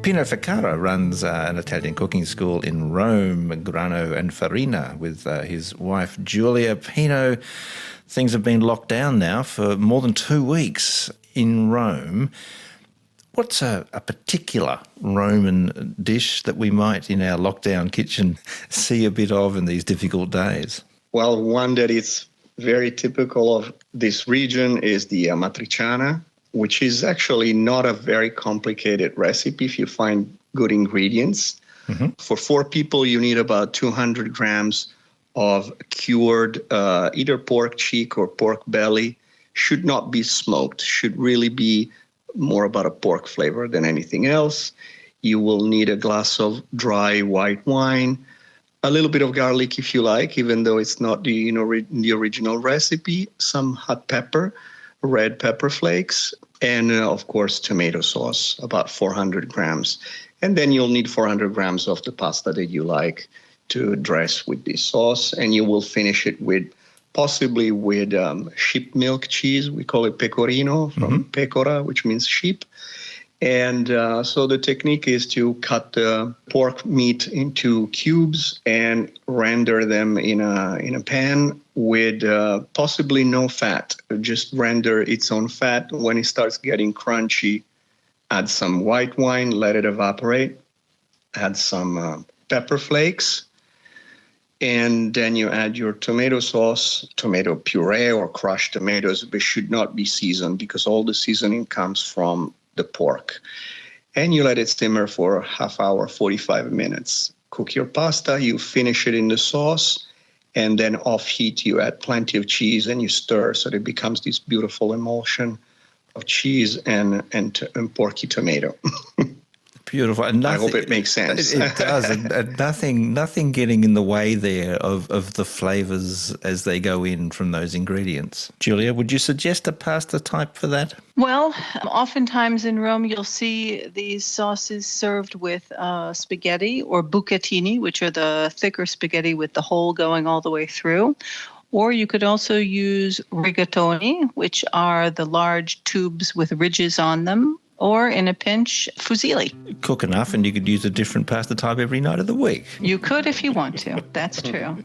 Pino Ficara runs an Italian cooking school in Rome, Grano and Farina, with his wife Julia. Pino, things have been locked down now for more than 2 weeks in Rome. What's a particular Roman dish that we might, in our lockdown kitchen, see a bit of in these difficult days? Well, one that is very typical of this region is the Amatriciana, which is actually not a very complicated recipe if you find good ingredients. Mm-hmm. For 4 people, you need about 200 grams of cured either pork cheek or pork belly. Should not be smoked, should really be more about a pork flavor than anything else. You will need a glass of dry white wine, a little bit of garlic if you like, even though it's not the original recipe, some hot pepper, red pepper flakes, and of course tomato sauce, about 400 grams. And then you'll need 400 grams of the pasta that you like to dress with this sauce, and you will finish it with possibly with sheep milk cheese. We call it pecorino from pecora, which means sheep. And so the technique is to cut the pork meat into cubes and render them in a pan with possibly no fat. Just render its own fat. When it starts getting crunchy, add some white wine, let it evaporate, add some pepper flakes, and then you add your tomato sauce, tomato puree or crushed tomatoes, but should not be seasoned because all the seasoning comes from the pork. And you let it simmer for half hour, 45 minutes. Cook your pasta, you finish it in the sauce, and then off heat you add plenty of cheese and you stir so that it becomes this beautiful emulsion of cheese and porky tomato. Beautiful. And I hope it makes sense. It does. And nothing getting in the way there of the flavours as they go in from those ingredients. Julia, would you suggest a pasta type for that? Well, oftentimes in Rome you'll see these sauces served with spaghetti or bucatini, which are the thicker spaghetti with the hole going all the way through. Or you could also use rigatoni, which are the large tubes with ridges on them. Or, in a pinch, fusilli. Cook enough and you could use a different pasta type every night of the week. You could if you want to. That's true.